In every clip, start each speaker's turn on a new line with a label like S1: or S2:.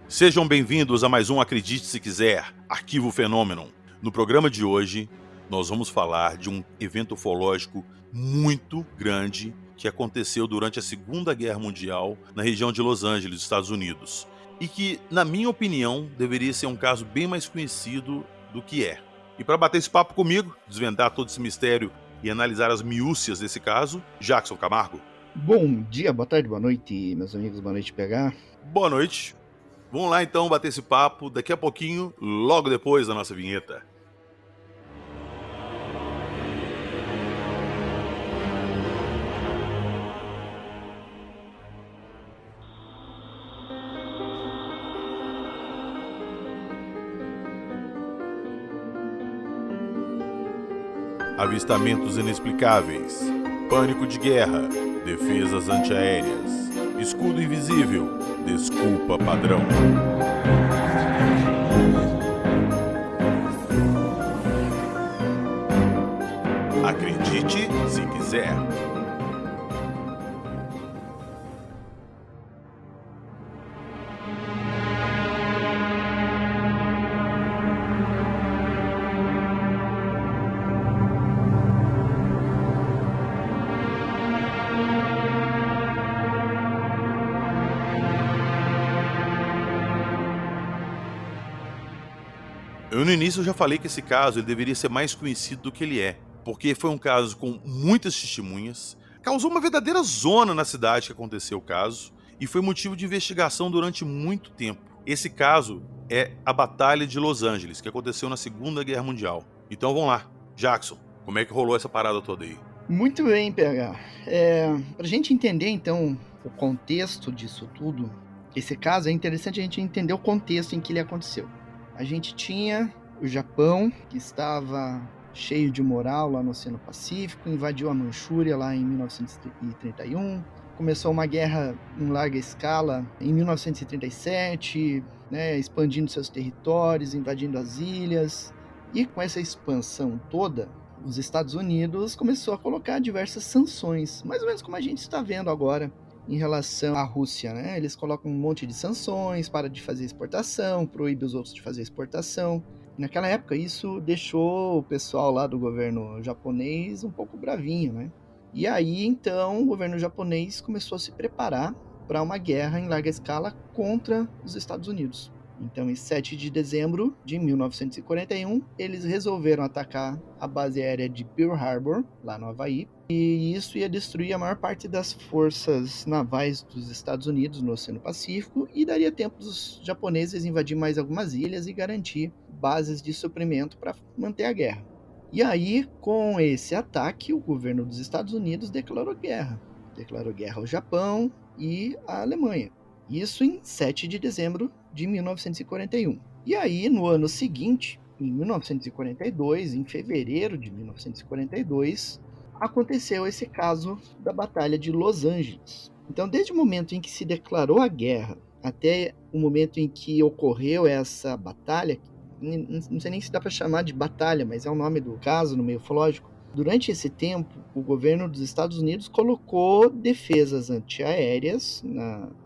S1: Sejam bem-vindos a mais um Acredite Se Quiser, Arquivo Fenômeno. No programa de hoje, nós vamos falar de um evento ufológico muito grande que aconteceu durante a Segunda Guerra Mundial na região de Los Angeles, Estados Unidos. E que, na minha opinião, deveria ser um caso bem mais conhecido do que é. E para bater esse papo comigo, desvendar todo esse mistério e analisar as miúcias desse caso, Jackson Camargo.
S2: Bom dia, boa tarde, boa noite, meus amigos, boa noite, PH.
S1: Boa noite. Vamos lá então bater esse papo daqui a pouquinho, logo depois da nossa vinheta. Avistamentos inexplicáveis, pânico de guerra, defesas antiaéreas, escudo invisível, desculpa padrão. Acredite se quiser. Eu no início já falei que esse caso ele deveria ser mais conhecido do que ele é, porque foi um caso com muitas testemunhas, causou uma verdadeira zona na cidade que aconteceu o caso e foi motivo de investigação durante muito tempo. Esse caso é a Batalha de Los Angeles, que aconteceu na Segunda Guerra Mundial. Então vamos lá, Jackson, como é que rolou essa parada toda aí?
S2: Muito bem, PH. Para a gente entender, então, o contexto disso tudo, esse caso é interessante a gente entender o contexto em que ele aconteceu. A gente tinha o Japão, que estava cheio de moral lá no Oceano Pacífico, invadiu a Manchúria lá em 1931, começou uma guerra em larga escala em 1937, expandindo seus territórios, invadindo as ilhas. E com essa expansão toda, os Estados Unidos começou a colocar diversas sanções, mais ou menos como a gente está vendo agora em relação à Rússia, né? Eles colocam um monte de sanções, para de fazer exportação, proíbe os outros de fazer exportação. Naquela época, isso deixou o pessoal lá do governo japonês um pouco bravinho, né? E aí, então, o governo japonês começou a se preparar para uma guerra em larga escala contra os Estados Unidos. Então, em 7 de dezembro de 1941, eles resolveram atacar a base aérea de Pearl Harbor, lá no Havaí, e isso ia destruir a maior parte das forças navais dos Estados Unidos no Oceano Pacífico e daria tempo dos japoneses invadir mais algumas ilhas e garantir bases de suprimento para manter a guerra. E aí, com esse ataque, o governo dos Estados Unidos declarou guerra. Declarou guerra ao Japão e à Alemanha. Isso em 7 de dezembro de 1941. E aí, no ano seguinte, em 1942, em fevereiro de 1942, aconteceu esse caso da Batalha de Los Angeles. Então, desde o momento em que se declarou a guerra até o momento em que ocorreu essa batalha, não sei nem se dá para chamar de batalha, mas é o nome do caso no meio ufológico. Durante esse tempo, o governo dos Estados Unidos colocou defesas antiaéreas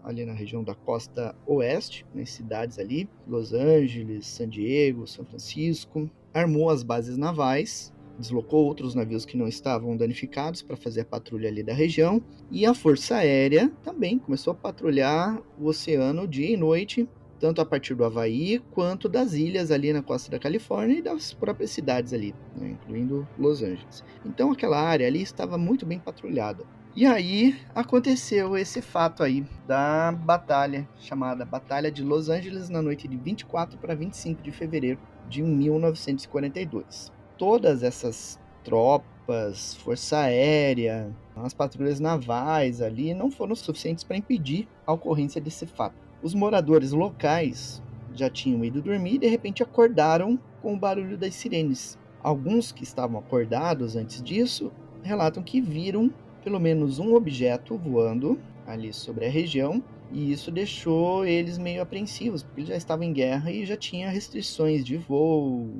S2: ali na região da costa oeste, nas cidades ali, Los Angeles, San Diego, São Francisco, armou as bases navais, deslocou outros navios que não estavam danificados para fazer a patrulha ali da região, e a Força Aérea também começou a patrulhar o oceano dia e noite, tanto a partir do Havaí, quanto das ilhas ali na costa da Califórnia e das próprias cidades ali, né, incluindo Los Angeles. Então aquela área ali estava muito bem patrulhada. E aí aconteceu esse fato aí da batalha, chamada Batalha de Los Angeles, na noite de 24 para 25 de fevereiro de 1942. Todas essas tropas, força aérea, as patrulhas navais ali não foram suficientes para impedir a ocorrência desse fato. Os moradores locais já tinham ido dormir e de repente acordaram com o barulho das sirenes. Alguns que estavam acordados antes disso relatam que viram pelo menos um objeto voando ali sobre a região, e isso deixou eles meio apreensivos, porque eles já estavam em guerra e já tinha restrições de voo,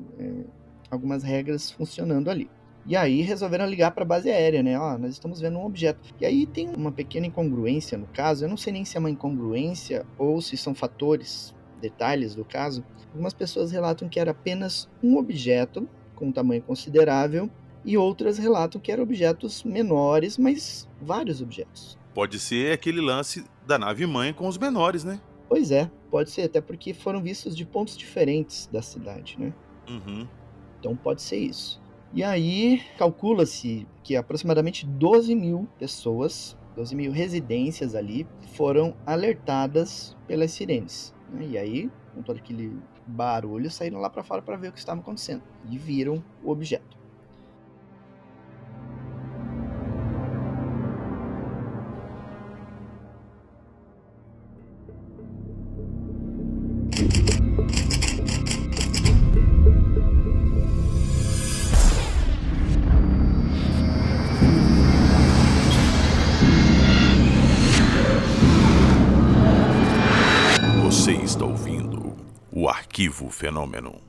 S2: algumas regras funcionando ali. E aí resolveram ligar para a base aérea, né? Ó, nós estamos vendo um objeto. E aí tem uma pequena incongruência no caso. Eu não sei nem se é uma incongruência ou se são fatores detalhes do caso, algumas pessoas relatam que era apenas um objeto com um tamanho considerável e outras relatam que eram objetos menores, mas vários objetos.
S1: Pode ser aquele lance da nave-mãe com os menores, né?
S2: Pois é, pode ser, até porque foram vistos de pontos diferentes da cidade, né?
S1: Uhum.
S2: Então pode ser isso. E aí, calcula-se que aproximadamente 12 mil pessoas, 12 mil residências ali, foram alertadas pelas sirenes, né? E aí, com todo aquele barulho, saíram lá para fora para ver o que estava acontecendo. E viram o objeto.
S1: Você está ouvindo o Arquivo Fenômeno.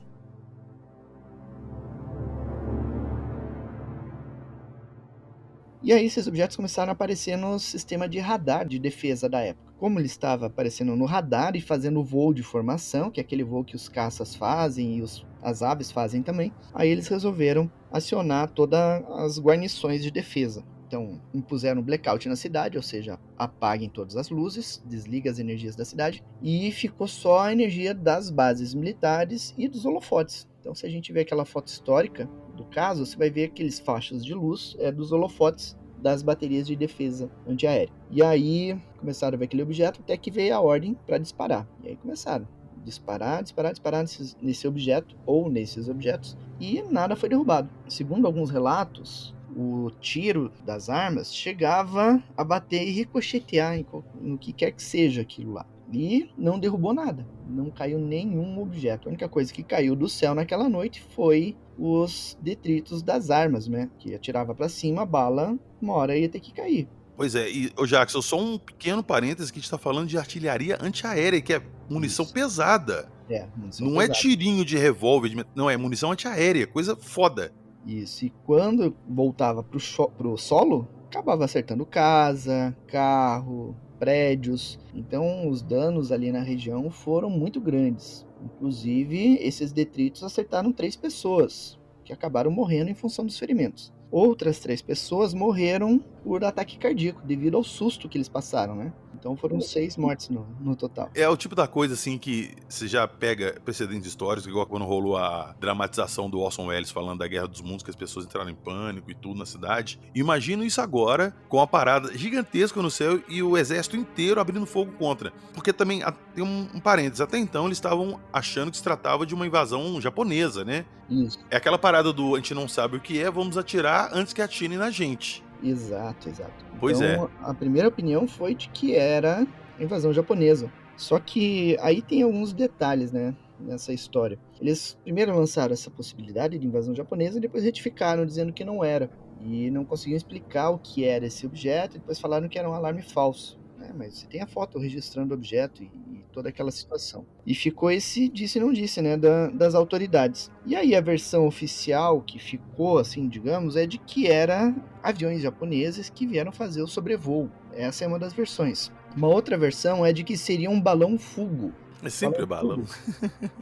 S2: E aí esses objetos começaram a aparecer no sistema de radar de defesa da época. Como ele estava aparecendo no radar e fazendo o voo de formação, que é aquele voo que os caças fazem e as aves fazem também, aí eles resolveram acionar todas as guarnições de defesa. Então, impuseram um blackout na cidade, ou seja, apaguem todas as luzes, desliga as energias da cidade, e ficou só a energia das bases militares e dos holofotes. Então, se a gente vê aquela foto histórica do caso, você vai ver aqueles fachos de luz dos holofotes das baterias de defesa antiaérea. E aí começaram a ver aquele objeto até que veio a ordem para disparar. E aí começaram a disparar nesse objeto ou nesses objetos e nada foi derrubado. Segundo alguns relatos, o tiro das armas chegava a bater e ricochetear no que quer que seja aquilo lá. E não derrubou nada, não caiu nenhum objeto. A única coisa que caiu do céu naquela noite foi os detritos das armas, né? Que atirava para cima, a bala, uma hora ia ter que cair.
S1: Pois é, e, ô Jackson, só um pequeno parêntese que a gente tá falando de artilharia antiaérea, que é munição
S2: Isso.
S1: pesada.
S2: Munição
S1: Não é
S2: pesada.
S1: tirinho de revólver, não, é munição antiaérea, coisa foda.
S2: Isso, e quando voltava pro solo, acabava acertando casa, carro, prédios. Então os danos ali na região foram muito grandes. Inclusive, esses detritos acertaram 3 pessoas, que acabaram morrendo em função dos ferimentos. Outras 3 pessoas morreram por ataque cardíaco, devido ao susto que eles passaram, né? Então foram 6 mortes no total.
S1: É o tipo da coisa, assim, que você já pega precedentes históricos, igual quando rolou a dramatização do Orson Welles falando da Guerra dos Mundos, que as pessoas entraram em pânico e tudo na cidade. Imagina isso agora, com a parada gigantesca no céu e o exército inteiro abrindo fogo contra. Porque também, tem um parênteses, até então eles estavam achando que se tratava de uma invasão japonesa, né?
S2: Isso.
S1: É aquela parada do a gente não sabe o que é, vamos atirar antes que atirem na gente.
S2: Exato.
S1: Pois
S2: Então,
S1: é.
S2: a primeira opinião foi de que era invasão japonesa. Só que aí tem alguns detalhes, né, nessa história. Eles primeiro lançaram essa possibilidade de invasão japonesa e depois retificaram dizendo que não era. E não conseguiam explicar o que era esse objeto e depois falaram que era um alarme falso. Mas você tem a foto registrando o objeto e toda aquela situação. E ficou esse disse e não disse, né, das autoridades. E aí a versão oficial que ficou, assim, digamos, é de que era aviões japoneses que vieram fazer o sobrevoo. Essa é uma das versões. Uma outra versão é de que seria um balão fugo.
S1: É sempre balão.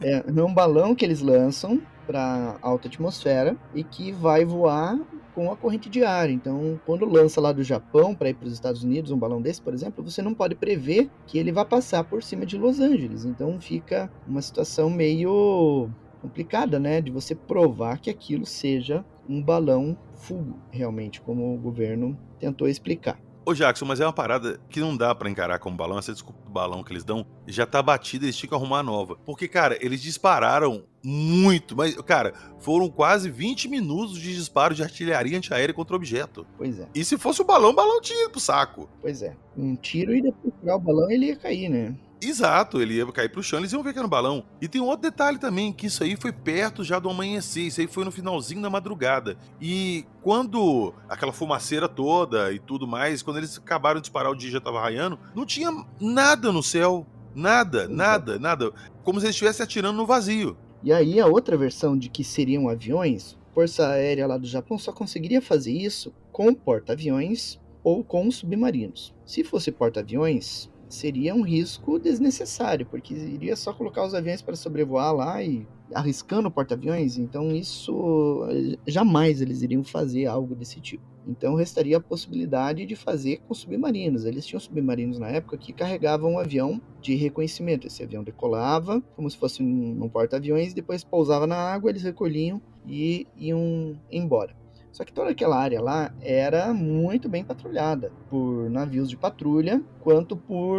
S2: É um balão que eles lançam para alta atmosfera e que vai voar com a corrente de ar. Então, quando lança lá do Japão para ir para os Estados Unidos, um balão desse, por exemplo, você não pode prever que ele vai passar por cima de Los Angeles. Então, fica uma situação meio complicada, né, de você provar que aquilo seja um balão fugo, realmente, como o governo tentou explicar.
S1: Ô Jackson, mas é uma parada que não dá pra encarar como balão. Essa desculpa do balão que eles dão já tá batida, eles tinham que arrumar nova. Porque, cara, eles dispararam muito, mas, cara, foram quase 20 minutos de disparo de artilharia antiaérea contra o objeto.
S2: Pois é.
S1: E se fosse o balão tinha ido pro saco.
S2: Pois é. Um tiro e depois furar o balão ele ia cair, né?
S1: Exato, ele ia cair pro chão, eles iam ver que era um balão. E tem um outro detalhe também, que isso aí foi perto já do amanhecer, isso aí foi no finalzinho da madrugada. E quando aquela fumaceira toda e tudo mais, quando eles acabaram de disparar, o dia já tava raiando, não tinha nada no céu. Nada. Como se eles estivessem atirando no vazio.
S2: E aí a outra versão de que seriam aviões, a Força Aérea lá do Japão só conseguiria fazer isso com porta-aviões ou com submarinos. Se fosse porta-aviões, seria um risco desnecessário, porque iria só colocar os aviões para sobrevoar lá e arriscando o porta-aviões, então isso jamais eles iriam fazer algo desse tipo. Então restaria a possibilidade de fazer com submarinos. Eles tinham submarinos na época que carregavam um avião de reconhecimento. Esse avião decolava como se fosse um porta-aviões, depois pousava na água, eles recolhiam e iam embora. Só que toda aquela área lá era muito bem patrulhada por navios de patrulha, quanto por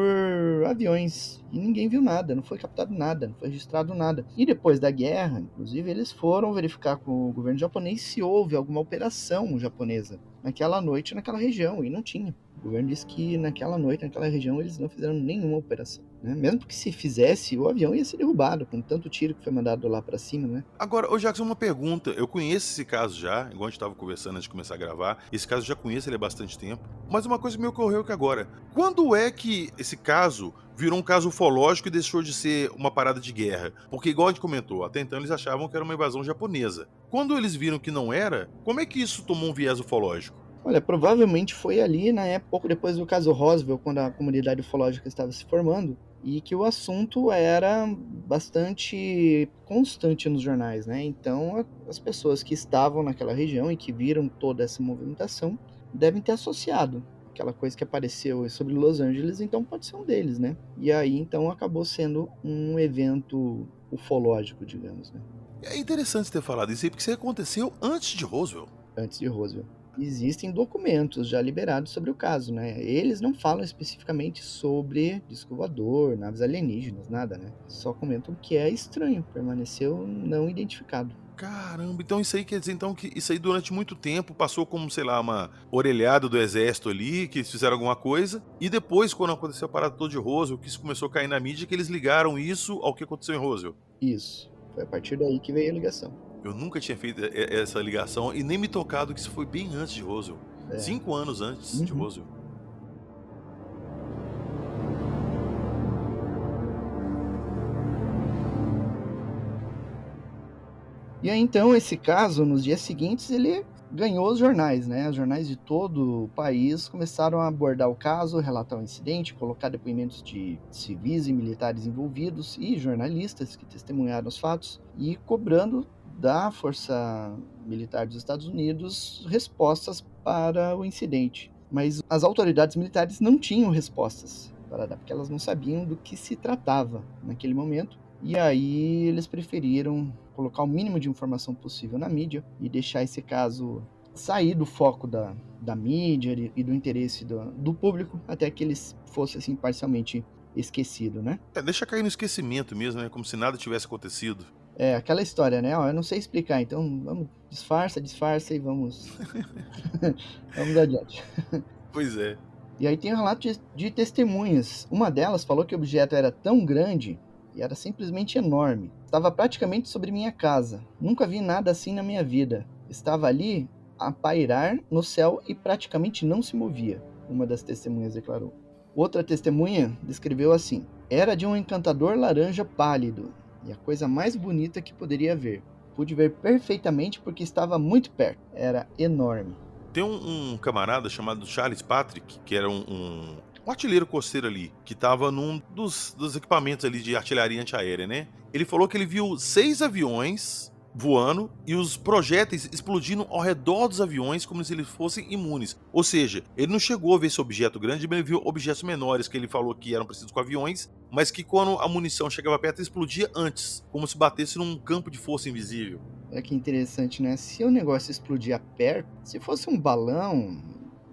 S2: aviões. E ninguém viu nada, não foi captado nada, não foi registrado nada. E depois da guerra, inclusive, eles foram verificar com o governo japonês se houve alguma operação japonesa naquela noite naquela região, e não tinha. O governo disse que naquela noite, naquela região, eles não fizeram nenhuma operação. Né? Mesmo porque se fizesse, o avião ia ser derrubado, com tanto tiro que foi mandado lá pra cima, né?
S1: Agora, ô Jackson, uma pergunta. Eu conheço esse caso já, igual a gente estava conversando antes de começar a gravar. Esse caso eu já conheço ele há bastante tempo. Mas uma coisa me ocorreu que agora, quando é que esse caso virou um caso ufológico e deixou de ser uma parada de guerra? Porque, igual a gente comentou, até então eles achavam que era uma invasão japonesa. Quando eles viram que não era, como é que isso tomou um viés ufológico?
S2: Olha, provavelmente foi ali, na época, pouco depois do caso Roswell, quando a comunidade ufológica estava se formando, e que o assunto era bastante constante nos jornais, né? Então, as pessoas que estavam naquela região e que viram toda essa movimentação devem ter associado aquela coisa que apareceu sobre Los Angeles, então pode ser um deles, né? E aí, então, acabou sendo um evento ufológico, digamos, né?
S1: É interessante ter falado isso aí, porque isso aconteceu antes de Roswell.
S2: Antes de Roswell. Existem documentos já liberados sobre o caso, né? Eles não falam especificamente sobre disco voador, naves alienígenas, nada, né? Só comentam que é estranho, permaneceu não identificado.
S1: Caramba, então isso aí quer dizer então que isso aí durante muito tempo passou como, sei lá, uma orelhada do exército ali, que eles fizeram alguma coisa, e depois, quando aconteceu a parada toda de Roswell, que isso começou a cair na mídia, que eles ligaram isso ao que aconteceu em Roswell.
S2: Isso. Foi a partir daí que veio a ligação.
S1: Eu nunca tinha feito essa ligação e nem me tocado que isso foi bem antes de Roswell.
S2: É.
S1: 5 anos antes de Roswell.
S2: E aí, então, esse caso, nos dias seguintes, ele ganhou os jornais, né? Os jornais de todo o país começaram a abordar o caso, relatar o incidente, colocar depoimentos de civis e militares envolvidos e jornalistas que testemunharam os fatos e cobrando da Força Militar dos Estados Unidos respostas para o incidente. Mas as autoridades militares não tinham respostas para dar, porque elas não sabiam do que se tratava naquele momento. E aí eles preferiram colocar o mínimo de informação possível na mídia e deixar esse caso sair do foco da mídia e do interesse do público até que ele fosse assim parcialmente esquecido, né?
S1: Deixa cair no esquecimento mesmo, né? Como se nada tivesse acontecido.
S2: É aquela história, né? Ó, eu não sei explicar, então vamos, disfarça e vamos vamos adiante.
S1: Pois é.
S2: E aí tem um relato de testemunhas. Uma delas falou que o objeto era tão grande e era simplesmente enorme. Estava praticamente sobre minha casa. Nunca vi nada assim na minha vida. Estava ali a pairar no céu e praticamente não se movia, uma das testemunhas declarou. Outra testemunha descreveu assim: era de um encantador laranja pálido e a coisa mais bonita que poderia ver. Pude ver perfeitamente porque estava muito perto. Era enorme.
S1: Tem um camarada chamado Charles Patrick, que era um artilheiro costeiro ali, que estava num dos equipamentos ali de artilharia antiaérea, né? Ele falou que ele viu 6 aviões voando e os projéteis explodindo ao redor dos aviões como se eles fossem imunes. Ou seja, ele não chegou a ver esse objeto grande, mas ele viu objetos menores que ele falou que eram parecidos com aviões, mas que quando a munição chegava perto explodia antes, como se batesse num campo de força invisível.
S2: Olha que interessante, né? Se o negócio explodia perto, se fosse um balão,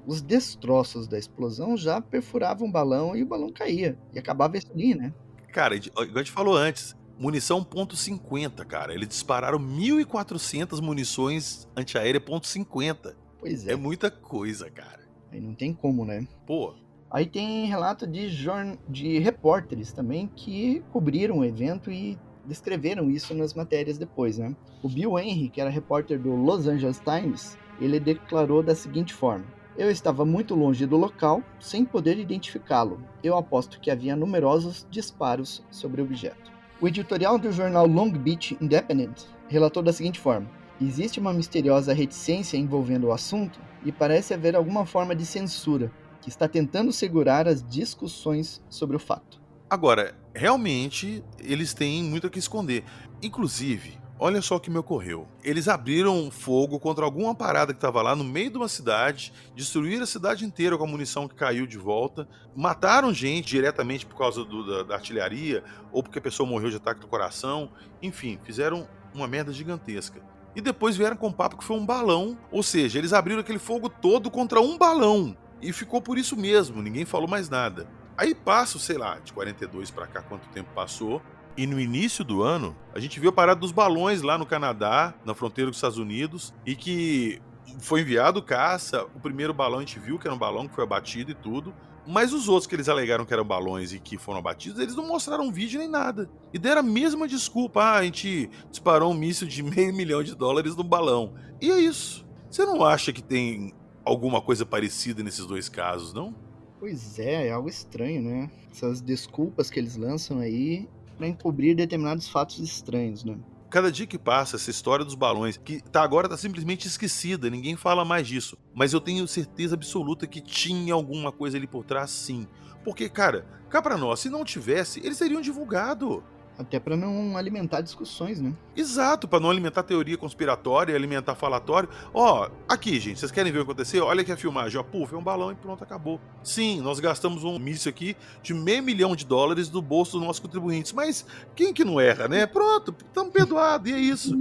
S2: os destroços da explosão já perfuravam o balão e o balão caía. E acabava isso ali, né?
S1: Cara, igual a gente falou antes, munição .50, cara. Eles dispararam 1.400 munições antiaérea .50.
S2: Pois
S1: É
S2: é.
S1: muita coisa, cara.
S2: Aí não tem como, né?
S1: Pô,
S2: Aí tem relato de repórteres também que cobriram o evento e descreveram isso nas matérias depois, né? O Bill Henry, que era repórter do Los Angeles Times, ele declarou da seguinte forma: eu estava muito longe do local, sem poder identificá-lo. Eu aposto que havia numerosos disparos sobre o objeto. O editorial do jornal Long Beach Independent relatou da seguinte forma: existe uma misteriosa reticência envolvendo o assunto e parece haver alguma forma de censura. que está tentando segurar as discussões sobre o fato.
S1: Agora, realmente, eles têm muito o que esconder. Inclusive, olha só o que me ocorreu. Eles abriram fogo contra alguma parada que estava lá no meio de uma cidade, destruíram a cidade inteira com a munição que caiu de volta, mataram gente diretamente por causa da artilharia, ou porque a pessoa morreu de ataque do coração. Enfim, fizeram uma merda gigantesca. E depois vieram com o papo que foi um balão, ou seja, eles abriram aquele fogo todo contra um balão. E ficou por isso mesmo, ninguém falou mais nada. Aí passa, sei lá, de 42 pra cá, quanto tempo passou. E no início do ano, a gente viu a parada dos balões lá no Canadá, na fronteira dos Estados Unidos, e que foi enviado caça. O primeiro balão a gente viu que era um balão que foi abatido e tudo. Mas os outros que eles alegaram que eram balões e que foram abatidos, eles não mostraram vídeo nem nada. E deram a mesma desculpa. Ah, a gente disparou um míssil de $500 milhões no balão. E é isso. Você não acha que tem alguma coisa parecida nesses dois casos, não?
S2: Pois é algo estranho, né? Essas desculpas que eles lançam aí para encobrir determinados fatos estranhos, né?
S1: Cada dia que passa, essa história dos balões, que agora tá simplesmente esquecida, ninguém fala mais disso. Mas eu tenho certeza absoluta que tinha alguma coisa ali por trás, sim. Porque, cara, cá pra nós, se não tivesse, eles teriam divulgado.
S2: Até para não alimentar discussões, né?
S1: Exato, pra não alimentar teoria conspiratória, alimentar falatório. Ó, aqui, gente, vocês querem ver o que aconteceu? Olha aqui a filmagem, ó, puf, é um balão e pronto, acabou. Sim, nós gastamos um míssil aqui de $500 milhões do bolso dos nossos contribuintes, mas quem que não erra, né? Pronto, estamos perdoados, e é isso.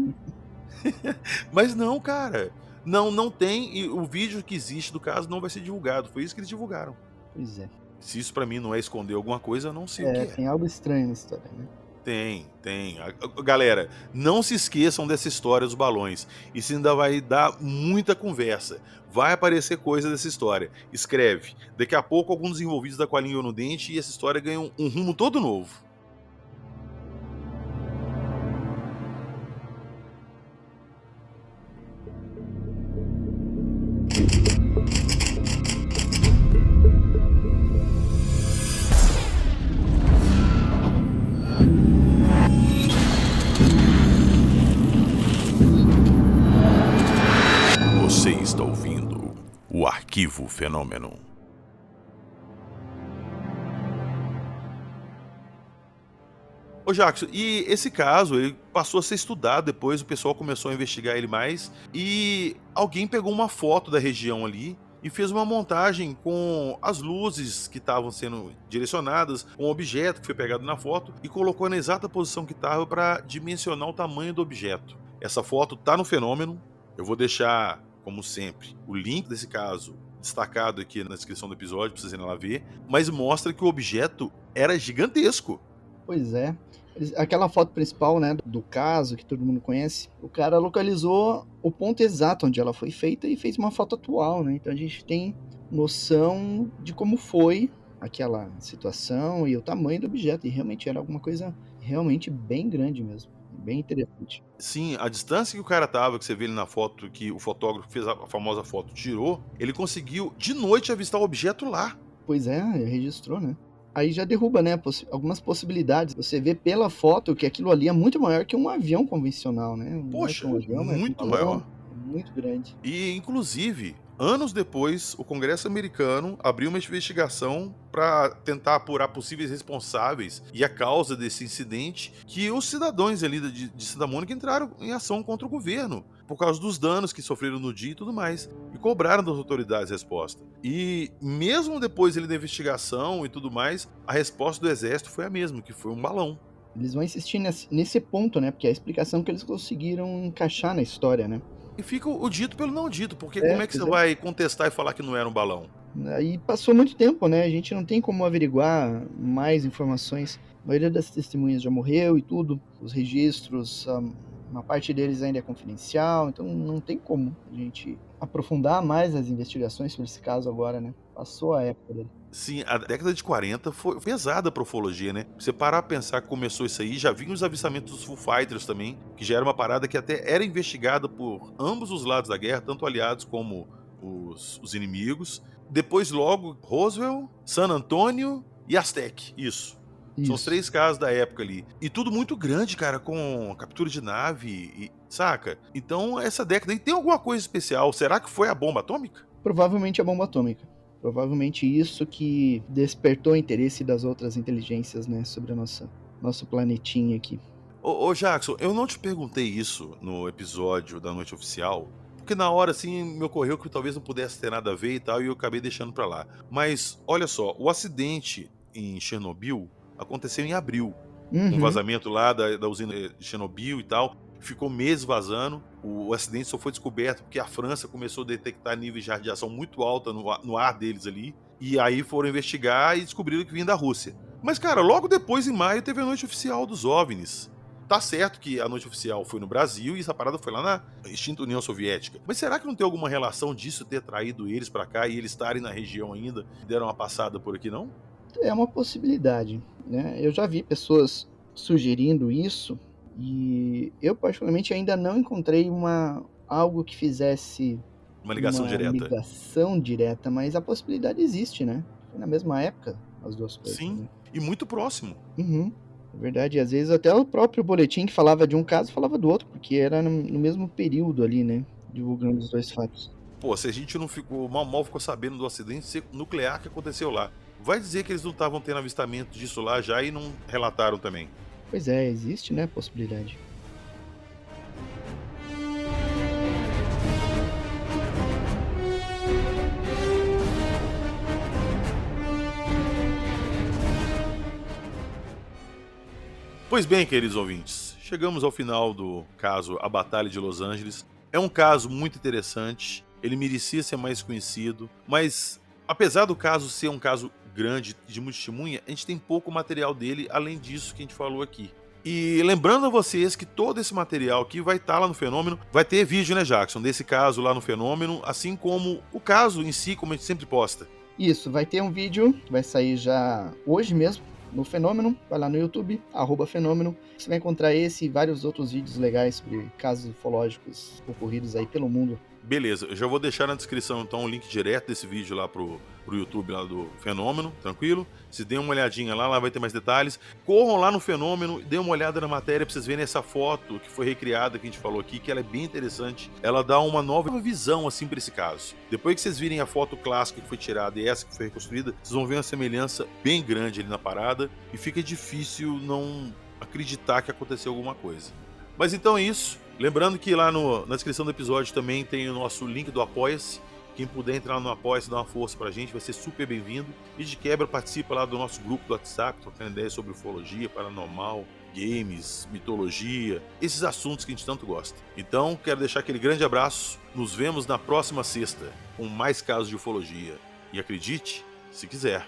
S1: Mas não, cara, não tem, e o vídeo que existe do caso não vai ser divulgado, foi isso que eles divulgaram.
S2: Pois é.
S1: Se isso pra mim não é esconder alguma coisa, eu não sei o que é.
S2: Tem algo estranho na história, né?
S1: Tem. Galera, não se esqueçam dessa história dos balões. Isso ainda vai dar muita conversa. Vai aparecer coisa dessa história. Escreve. Daqui a pouco, alguns dos envolvidos da colinha no dente e essa história ganha um rumo todo novo. Você está ouvindo o Arquivo Fenômeno. Ô Jackson, e esse caso, ele passou a ser estudado depois, o pessoal começou a investigar ele mais, e alguém pegou uma foto da região ali e fez uma montagem com as luzes que estavam sendo direcionadas, com o objeto que foi pegado na foto, e colocou na exata posição que estava para dimensionar o tamanho do objeto. Essa foto tá no Fenômeno, eu vou deixar, como sempre, o link desse caso destacado aqui na descrição do episódio para vocês irem lá ver, mas mostra que o objeto era gigantesco.
S2: Pois é. Aquela foto principal, né, do caso, que todo mundo conhece, o cara localizou o ponto exato onde ela foi feita e fez uma foto atual, né? Então a gente tem noção de como foi aquela situação e o tamanho do objeto. E realmente era alguma coisa realmente bem grande mesmo. Bem interessante.
S1: Sim, a distância que o cara tava, que você vê ele na foto, que o fotógrafo fez a famosa foto, tirou, ele conseguiu de noite avistar o objeto lá.
S2: Pois é, registrou, né? Aí já derruba, né, algumas possibilidades. Você vê pela foto que aquilo ali é muito maior que um avião convencional, né?
S1: Poxa,
S2: não é um avião,
S1: muito
S2: um balão,
S1: maior.
S2: muito grande.
S1: E, inclusive, anos depois, o Congresso americano abriu uma investigação para tentar apurar possíveis responsáveis e a causa desse incidente, que os cidadãos ali de Santa Mônica entraram em ação contra o governo, por causa dos danos que sofreram no dia e tudo mais, e cobraram das autoridades resposta. E mesmo depois da investigação e tudo mais, a resposta do exército foi a mesma, que foi um balão.
S2: Eles vão insistir nesse ponto, né? Porque é a explicação que eles conseguiram encaixar na história, né?
S1: E fica o dito pelo não dito, porque como é que você vai contestar e falar que não era um balão?
S2: Aí passou muito tempo, né? A gente não tem como averiguar mais informações. A maioria das testemunhas já morreu e tudo. Os registros, uma parte deles ainda é confidencial, então não tem como a gente aprofundar mais as investigações sobre esse caso agora, né? Passou a época dele.
S1: Sim, a década de 40 foi pesada pra ufologia, né? Você parar a pensar que começou isso aí, já vinha os avistamentos dos Foo Fighters também, que já era uma parada que até era investigada por ambos os lados da guerra, tanto aliados como os inimigos. Depois logo, Roswell, San Antônio e Aztec, isso. São os 3 casos da época ali. E tudo muito grande, cara, com captura de nave, saca? Então, essa década aí tem alguma coisa especial. Será que foi a bomba atômica?
S2: Provavelmente a bomba atômica. Provavelmente isso que despertou o interesse das outras inteligências, né, sobre nosso planetinha aqui.
S1: Ô Jackson, eu não te perguntei isso no episódio da Noite Oficial, porque na hora, assim, me ocorreu que talvez não pudesse ter nada a ver e tal, e eu acabei deixando pra lá. Mas, olha só, o acidente em Chernobyl aconteceu em abril. Um
S2: Uhum.
S1: vazamento lá da usina de Chernobyl e tal, ficou meses vazando. O acidente só foi descoberto porque a França começou a detectar níveis de radiação muito alta no ar deles ali, e aí foram investigar e descobriram que vinha da Rússia. Mas, cara, logo depois, em maio, teve a noite oficial dos OVNIs. Tá certo que a noite oficial foi no Brasil e essa parada foi lá na extinta União Soviética. Mas será que não tem alguma relação disso ter traído eles pra cá e eles estarem na região ainda e deram uma passada por aqui, não?
S2: É uma possibilidade, né? Eu já vi pessoas sugerindo isso e eu particularmente ainda não encontrei algo que fizesse
S1: Uma ligação
S2: uma
S1: direta.
S2: ligação direta, mas a possibilidade existe, né? Foi na mesma época as duas coisas,
S1: Sim,
S2: né?
S1: e muito próximo.
S2: Uhum. É verdade, e às vezes até o próprio boletim que falava de um caso falava do outro, porque era no mesmo período ali, né? Divulgando os dois fatos.
S1: Pô, se a gente não ficou, mal ficou sabendo do acidente nuclear que aconteceu lá, vai dizer que eles não estavam tendo avistamento disso lá já e não relataram também.
S2: Pois é, existe, né, a possibilidade.
S1: Pois bem, queridos ouvintes, chegamos ao final do caso A Batalha de Los Angeles. É um caso muito interessante, ele merecia ser mais conhecido, mas apesar do caso ser um caso grande de muita testemunha, a gente tem pouco material dele além disso que a gente falou aqui. E lembrando a vocês que todo esse material aqui vai estar lá no Fenômeno, vai ter vídeo, né, Jackson, desse caso lá no Fenômeno, assim como o caso em si, como a gente sempre posta.
S2: Isso, vai ter um vídeo, vai sair já hoje mesmo, no Fenômeno, vai lá no YouTube, @Fenômeno, você vai encontrar esse e vários outros vídeos legais sobre casos ufológicos ocorridos aí pelo mundo.
S1: Beleza, eu já vou deixar na descrição então o link direto desse vídeo lá pro YouTube lá do Fenômeno, tranquilo? Se dê uma olhadinha lá vai ter mais detalhes. Corram lá no Fenômeno, dê uma olhada na matéria pra vocês verem essa foto que foi recriada, que a gente falou aqui, que ela é bem interessante. Ela dá uma nova visão assim pra esse caso. Depois que vocês virem a foto clássica que foi tirada e essa que foi reconstruída, vocês vão ver uma semelhança bem grande ali na parada e fica difícil não acreditar que aconteceu alguma coisa. Mas então é isso. Lembrando que lá na descrição do episódio também tem o nosso link do Apoia-se. Quem puder entrar no Apoia-se, dar uma força pra gente, vai ser super bem-vindo. E de quebra, participa lá do nosso grupo do WhatsApp, trocando ideias sobre ufologia, paranormal, games, mitologia, esses assuntos que a gente tanto gosta. Então, quero deixar aquele grande abraço. Nos vemos na próxima sexta, com mais casos de ufologia. E acredite, se quiser.